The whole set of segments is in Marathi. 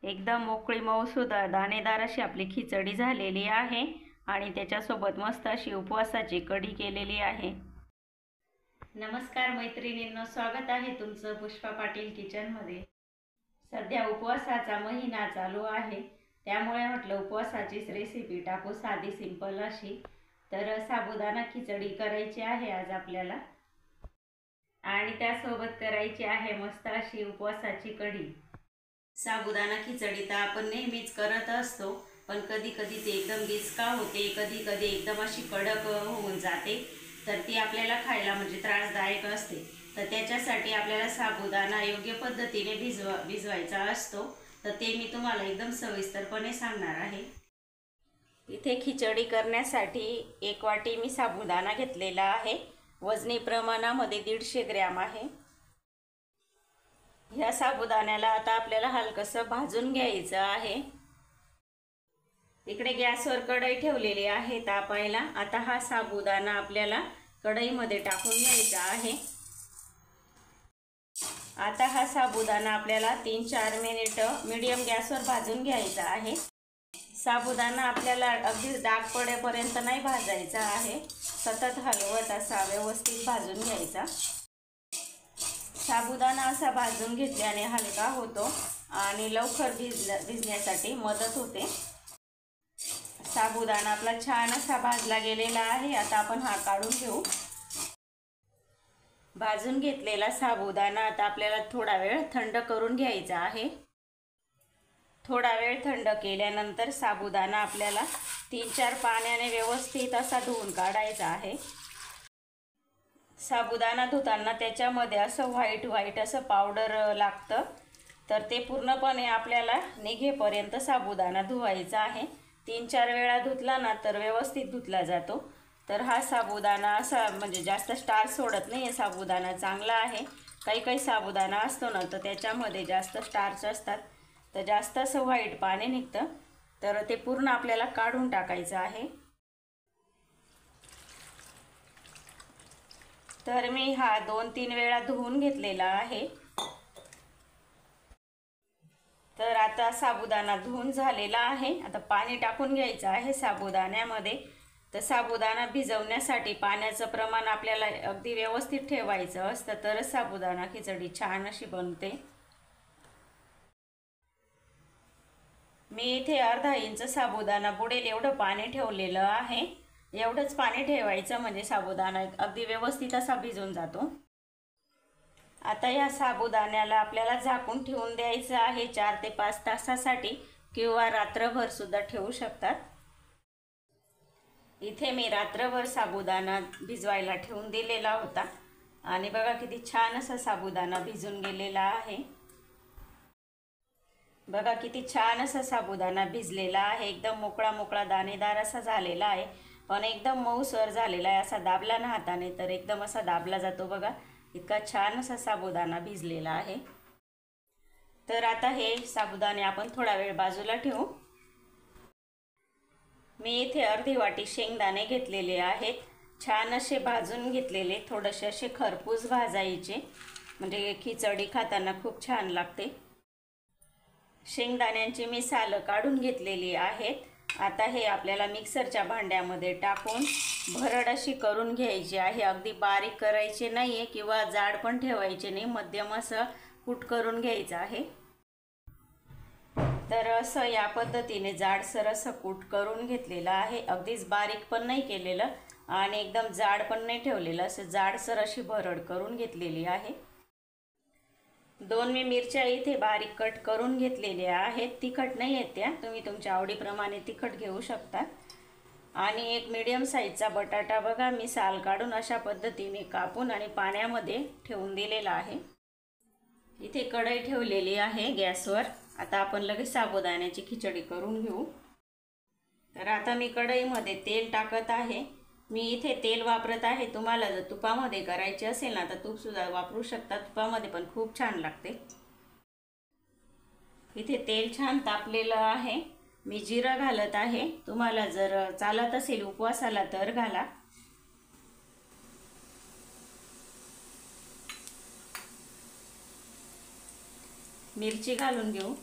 एकदम मोकळी मऊसूद दाणेदार अशी आपली खिचडी झालेली आहे आणि त्याच्यासोबत मस्त अशी उपवासाची कढी केलेली आहे। नमस्कार मैत्रिणींनो, स्वागत आहे तुमचं पुष्पा पाटील किचनमध्ये। सध्या उपवासाचा महिना चालू आहे, त्यामुळे म्हटलं उपवासाचीच रेसिपी टाकू, साधी सिंपल अशी। तर साबुदाणा खिचडी करायची आहे आज आपल्याला आणि त्यासोबत करायची आहे मस्त अशी उपवासाची कढी। साबुदाणा खिचडी तर आपण नेहमीच करत असतो, पण कधी कधी ते एकदम गिचका होते, कधी कधी एकदम अशी कडक होऊन जाते, तर ती आपल्याला खायला म्हणजे त्रासदायक असते। तर त्याच्यासाठी आपल्याला साबुदाणा योग्य पद्धतीने भिजवायचा असतो। तर ते मी तुम्हाला एकदम सविस्तरपणे सांगणार आहे। इथे खिचडी करण्यासाठी 1 वाटी मी साबुदाणा घेतलेला आहे। वजनी प्रमाणामध्ये 150 ग्रॅम आहे। ह्या साबुदाण्याला आता आपल्याला हलकसं भाजून घ्यायचं आहे। इकडे गॅसवर कढई ठेवलेली आहे तापायला। आता हा साबुदाणा आपल्याला कढईमध्ये टाकून घ्यायचा आहे। आता हा साबुदाणा आपल्याला 3-4 मिनिट मीडियम गॅसवर भाजून घ्यायचा आहे। साबुदाणा आपल्याला अगदी डाग पडेपर्यंत नाही भाजायचा आहे, सतत हलवत असा व्यवस्थित भाजून घ्यायचा। साबुदाणा असा भाजून घेतल्याने हलका होतो आणि लवकर भिजण्यासाठी मदत होते। साबुदाणा आपला छान असा भाजला गेलेला आहे। आता आपण हा काढून घेऊ। भाजून घेतलेला साबुदाणा आता आपल्याला थोडा वेळ थंड करून घ्यायचा आहे। थोडा वेळ थंड केल्यानंतर साबुदाणा आपल्याला 3-4 पाण्याने व्यवस्थित असा धुवून काढायचा आहे। साबुदाणा धुताना त्याच्यामध्ये असं व्हाईट असं पावडर लागतं, तर ते पूर्णपणे आपल्याला निघेपर्यंत साबुदाणा धुवायचा आहे। 3-4 वेळा धुतला ना तर व्यवस्थित धुतला जातो। तर हा साबुदाणा असा म्हणजे जास्त स्टार्च सोडत नाही, साबुदाणा चांगला आहे। काही साबुदाणा असतो ना तर त्याच्यामध्ये जास्त स्टार्च असतात, तर जास्त असं व्हाईट पाणी निघतं, तर ते पूर्ण आपल्याला काढून टाकायचं आहे। तर मी हा 2-3 वेळा धुवून घेतलेला आहे। तर आता साबुदाणा धुवून झालेला आहे। आता पाणी टाकून घ्यायचं आहे साबुदाण्यामध्ये। तर साबुदाणा भिजवण्यासाठी पाण्याचं प्रमाण आपल्याला अगदी व्यवस्थित ठेवायचं असतं, तरच साबुदाणा खिचडी छान अशी बनते। मी इथे अर्धा इंच साबुदाणा बुडेल एवढं पाणी ठेवलेलं आहे। एवढंच पाणी ठेवायचं म्हणजे साबुदाणा अगदी व्यवस्थित असा भिजून जातो। आता या साबुदाण्याला आपल्याला झाकून ठेवून द्यायचं आहे 4 ते 5 तासासाठी, किंवा रात्रभर सुद्धा ठेवू शकतात। इथे मी रात्रभर साबुदाणा भिजवायला ठेवून दिलेला होता आणि बघा किती छान असा साबुदाणा भिजून गेलेला आहे। बघा किती छान असा साबुदाणा भिजलेला आहे, एकदम मोकळा दाणेदार असा झालेला आहे, पण एकदम मऊसर झालेला आहे। असा दाबला ना हाताने तर एकदम असा दाबला जातो, बघा इतका छान असा साबुदाणा भिजलेला आहे। तर आता हे साबुदाणे आपण थोडा वेळ बाजूला ठेवू। मी इथे अर्धी वाटी शेंगदाणे घेतलेले आहेत, छान असे भाजून घेतलेले, थोडेसे असे खरपूस भाजायचे, म्हणजे खिचडी खाताना खूप छान लागते। शेंगदाण्यांची मी सालं काढून घेतलेली आहेत। आता हे आपल्याला मिक्सरच्या भांड्यामध्ये टाकून भरड अशी करून घ्यायची आहे। अगदी बारीक करायचे नाहीये किंवा जाड पण ठेवायचे नाही, मध्यम असं कूट करून घ्यायचं आहे। तर असं या पद्धतीने जाडसर असं कूट करून घेतलेलं आहे। अगदीच बारीक पण नाही केलेलं आणि एकदम जाड पण नाही ठेवलेलं, असं जाडसर अशी भरड करून घेतलेली आहे। 2 मी मिरच्या इथे बारीक कट करून घेतलेल्या आहेत। तिखट नाही आहेत त्या, तुम्ही तुमच्या आवडीप्रमाणे तिखट घेऊ शकता। आणि एक मीडियम साईजचा बटाटा बघा मी साल काढून अशा पद्धतीने कापून आणि पाण्यामध्ये ठेवून दिलेला आहे। इथे कढई ठेवलेली आहे गॅसवर। आता आपण लगेच साबुदाण्याची खिचडी करून घेऊ। तर आता मी कढईमध्ये तेल टाकत आहे। मी इथे तेल वापरत आहे, तुम्हाला जर तुपामध्ये करायचे असेल ना तर तूप सुद्धा वापरू शकता, तुपामध्ये पण खूप छान लागते। इथे तेल छान तापलेलं आहे। मी जिरं घालत आहे, तुम्हाला जर चालत असेल उपवासाला तर घाला। मिरची घालून घेऊ।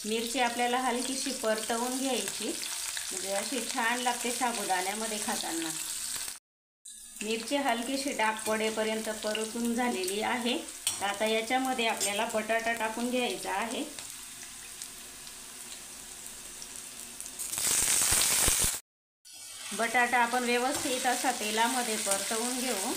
मिरची आपल्याला हलकीशी परतवून घ्यायची, म्हणजे अशी छान लागते साबुदाण्यामध्ये खाताना। मिरची हलकीशी डाग पडेपर्यंत परतून झालेली आहे। आता याच्यामध्ये आपल्याला बटाटा टाकून घ्यायचा आहे। बटाटा आपण व्यवस्थित असा तेलामध्ये परतवून घेऊ।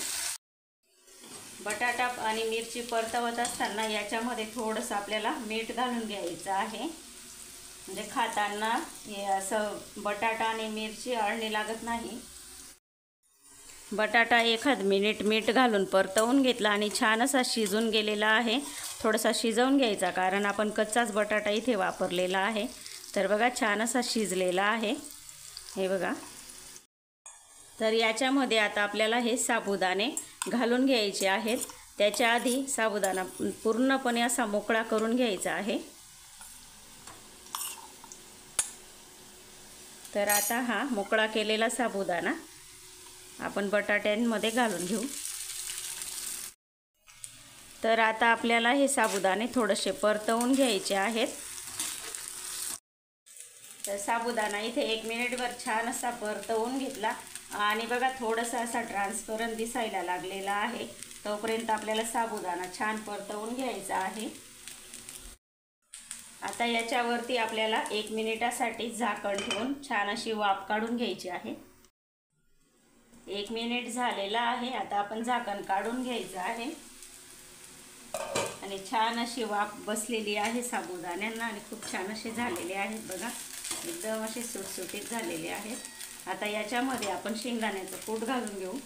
बटाटा आणि मिरची परतवत असताना याच्यामध्ये थोडंसं आपल्याला मीठ घालून घ्यायचं आहे, म्हणजे खाताना हे असं बटाटा आणि मिरची अळणी लागत नाही। बटाटा एखाद मिनिट मीठ घालून परतवून घेतला आणि छान असा शिजून गेलेला आहे। थोडासा शिजवून घ्यायचा, कारण आपण कच्चाच बटाटा इथे वापरलेला आहे। तर बघा छान असा शिजलेला आहे, हे बघा। तर याच्यामध्ये आता आपल्याला हे साबुदाणे घालून घ्यायचे आहेत। त्याच्या आधी साबुदाणा पूर्णपणे असा मोकळा करून घ्यायचा आहे। तर आता हा मोकळा केलेला साबुदाणा आपण बटाट्यांमध्ये घालून घेऊ। तर आता आपल्याला हे साबुदाणे थोडेसे परतवून घ्यायचे आहेत। तर साबुदाणा इथे 1 मिनिटभर छान असा परतवून घेतला आणि बघा थोडासा असा ट्रान्सपरंट दिसायला लागलेला आहे। तोपर्यंत आपल्याला साबुदाणा छान परतवून घ्यायचा आहे। आता याच्यावरती आपल्याला 1 मिनिटासाठी झाकण ठेवून छान अशी वाफ काढून घ्यायची आहे। 1 मिनिट झालेला आहे। आता आपण झाकण काढून घ्यायचं आहे आणि छान अशी वाफ बसलेली आहे साबुदाण्यांना आणि खूप छान असे झालेले आहेत बघा, एकदम असे सुटसुटीत झालेले आहेत। आता याच्यामध्ये आपण शेंगदाण्याचं कूट घालून घेऊ।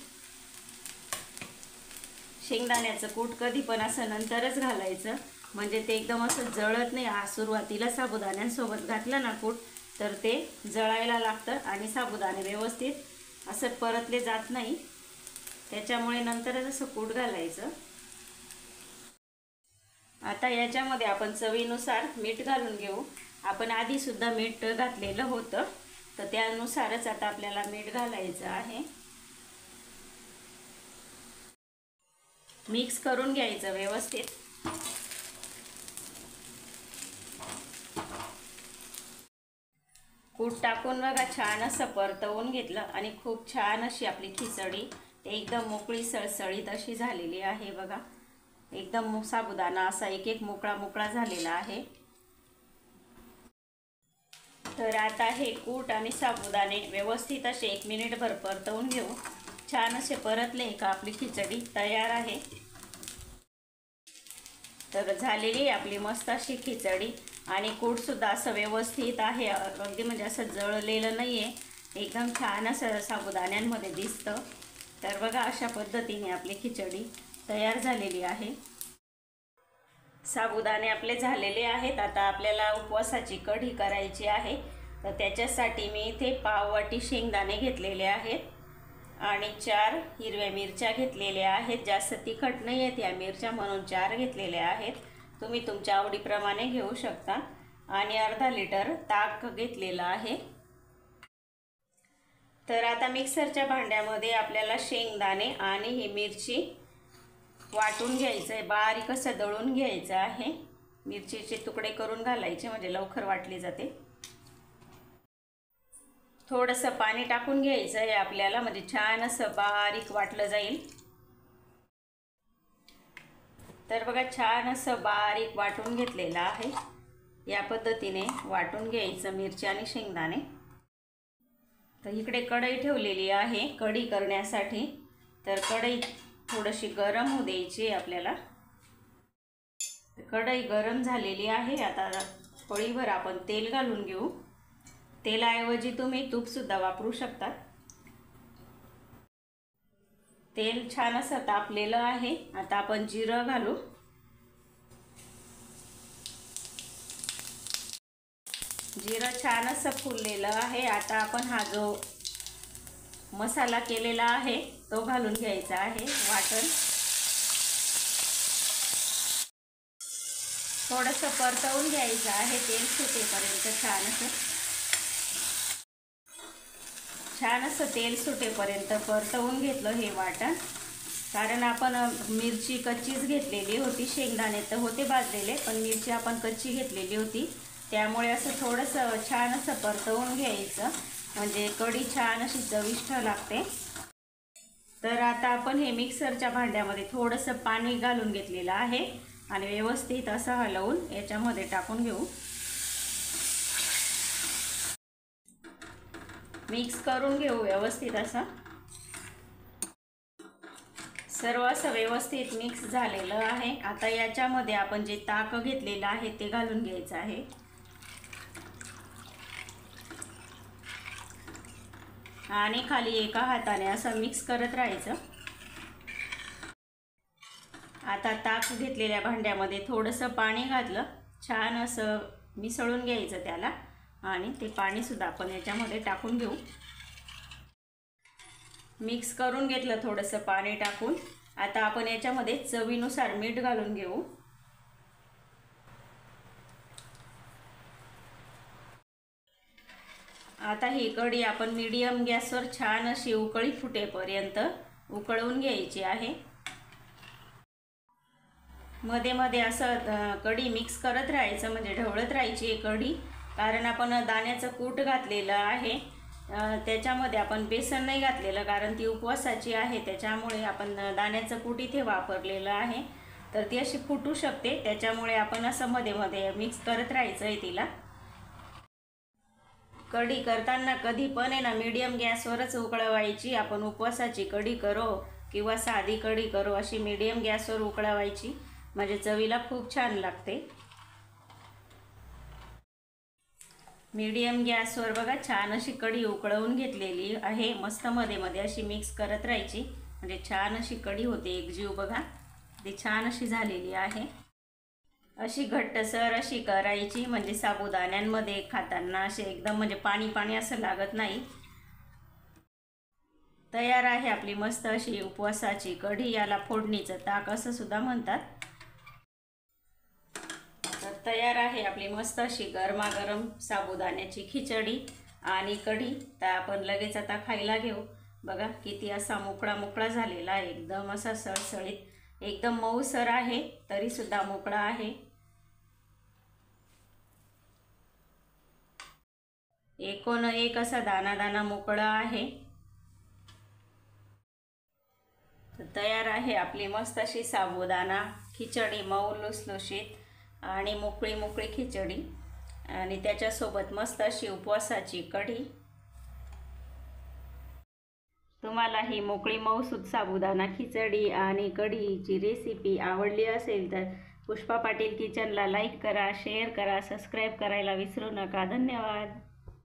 शेंगदाण्याचं कूट कधी पण असं नंतरच घालायचं, म्हणजे ते एकदम असं जळत नाही। सुरुवातीला साबुदाण्यांसोबत घातलं ना कूट, तर ते जळायला लागतं आणि साबुदाणे व्यवस्थित असं परतले जात नाही। त्याच्यामुळे नंतरच असं कूट घालायचं। आता याच्यामध्ये आपण चवीनुसार मीठ घालून घेऊ। आपण आधी सुद्धा मीठ घातलेलं होतं, तर त्यानुसारच आता आपल्याला मीठ घालायचं आहे। मिक्स करून घ्यायचं व्यवस्थित। कूट टाकून बघा छान असं परतवून घेतलं आणि खूप छान अशी आपली खिचडी एकदम मोकळी सळसळीत अशी झालेली आहे बघा। एकदम साबुदाणा असा एक मोकळा मोकळा झालेला आहे। तर आता हे कूट आणि साबुदाणे व्यवस्थित असे 1 मिनिटभर परतवून घेऊ। छान असे परतले का आपली खिचडी तयार आहे। तर झालेली आपली मस्त अशी खिचडी आणि कूट सुद्धा असं व्यवस्थित आहे, अगदी म्हणजे असं जळलेलं नाही आहे, एकदम छान असं साबुदाण्यांमध्ये दिसतं। तर बघा अशा पद्धतीने आपली खिचडी तयार झालेली आहे। साबुदाणे आपले झालेले आहेत। आता आपल्याला उपवासाची कढी करायची आहे, तर त्याच्यासाठी मी इथे पाव वाटी शेंगदाणे घेतलेले आहेत आणि 4 हिरव्या मिरच्या घेतलेल्या आहेत। जास्त तिखट नाही आहेत या मिरच्या, म्हणून 4 घेतलेल्या आहेत। तुम्ही तुमच्या आवडीप्रमाणे घेऊ शकता। आणि अर्धा लिटर ताक घेतलेलं आहे। तर आता मिक्सरच्या भांड्यामध्ये आपल्याला शेंगदाणे आणि ही मिरची वाटून घ्यायचं आहे, बारीक असं दळून घ्यायचं आहे। मिरचीचे तुकडे करून घालायचे, म्हणजे लवकर वाटली जाते। थोडंसं पाणी टाकून घ्यायचं आहे आपल्याला, म्हणजे छान असं बारीक वाटलं जाईल। तर बघा छान असं बारीक वाटून घेतलेलं आहे। या पद्धतीने वाटून घ्यायचं मिरची आणि शेंगदाणे। तर इकडे कढई ठेवलेली आहे कढी करण्यासाठी। तर कढई थोडीशी गरम होऊ द्यायची आपल्याला। कढई गरम झालेली आहे। आता पळीभर आपण तेल घालून घेऊ। तेलाऐवजी तुम्ही तूप सुद्धा वापरू शकता। तेल छान असं तापलेलं आहे। आता आपण जिरं घालू। जिरं छान असं फुललेलं आहे। आता आपण हा जो मसाला केलेला आहे तो घालून घ्यायचा आहे वाटण। थोडंसं परतवून घ्यायचं आहे तेल सुटेपर्यंत। छान असं तेल सुटेपर्यंत परतवून घेतलं हे वाटण, कारण आपण मिरची कच्चीच घेतलेली होती। शेंगदाणे तर होते भाजलेले, पण मिरची आपण कच्ची घेतलेली होती, त्यामुळे असं थोडंसं छान असं परतवून घ्यायचं, म्हणजे कढी छान अशी चविष्ट लागते। तर आता आपण हे मिक्सरच्या भांड्यामध्ये थोडंसं पाणी घालून घेतलेलं आहे आणि व्यवस्थित असं हलवून याच्यामध्ये टाकून घेऊ। मिक्स करून घेऊ व्यवस्थित असं। सर्व असं व्यवस्थित मिक्स झालेलं आहे। आता याच्यामध्ये आपण जे ताक घेतलेलं आहे ते घालून घ्यायचं आहे आणि खाली एका हाताने असं मिक्स करत राहायचं। आता ताक घेतलेल्या भांड्यामध्ये थोडंसं पाणी घातलं, छान असं मिसळून घ्यायचं त्याला आणि ते पाणी सुद्धा आपण याच्यामध्ये टाकून घेऊ। मिक्स करून घेतलं थोडंसं पाणी टाकून। आता आपण याच्यामध्ये चवीनुसार मीठ घालून घेऊ। आता ही कढी आपण मीडियम गॅसवर छान अशी उकळी फुटेपर्यंत उकळवून घ्यायची आहे। मध्ये मध्ये असं कढी मिक्स करत राहायचं, म्हणजे ढवळत राहायची कढी, कारण आपण दाण्याचं कूट घातलेलं आहे। त्याच्यामध्ये आपण बेसन नाही घातलेलं, कारण ती उपवासाची आहे, त्याच्यामुळे आपण दाण्याचं कूट इथे वापरलेलं आहे। तर ती अशी फुटू शकते, त्याच्यामुळे आपण असं मध्ये मध्ये मिक्स करत राहायचं आहे तिला। कढी करताना कधी पण आहे ना मीडियम गॅसवरच उकळवायची। आपण उपवासाची कढी करो किंवा साधी कढी करो, अशी मीडियम गॅसवर उकळवायची, म्हणजे चवीला खूप छान लागते। मीडियम गॅसवर बघा छान अशी कढी उकळवून घेतलेली आहे। मस्त मध्ये मध्ये अशी मिक्स करत राहायची, म्हणजे छान अशी कढी होते एकजीव। बघा ती छान अशी झालेली आहे। अशी घट्टसर अशी करायची, म्हणजे साबुदाण्यांमध्ये खाताना असे एकदम म्हणजे पाणी पाणी असं लागत नाही। तयार आहे आपली मस्त अशी उपवासाची कढी। याला फोडणीचं ताक असं सुद्धा म्हणतात। तर तयार आहे आपली मस्त अशी गरमागरम साबुदाण्याची खिचडी आणि कढी। तर आपण लगेच आता खायला घेऊ। बघा किती असा मोकळा मोकळा झालेला आहे, एकदम असा सळसळीत, एकदम मऊसर आहे तरी सुद्धा मोकळा आहे। एकोण एक असा दाना दाना मोकळा आहे। तयार आहे आपली मस्त अशी साबुदाणा खिचडी, मऊ लुसलुशीत आणि मोकळी मोकळी खिचडी, आणि त्याच्यासोबत मस्त अशी उपवासाची कढी। तुम्हाला ही मोकळी मऊसूद साबुदाणा खिचडी आणि कढीची रेसिपी आवडली असेल तर पुष्पा पाटील किचनला लाईक करा, शेअर करा, सबस्क्राईब करायला विसरू नका। धन्यवाद।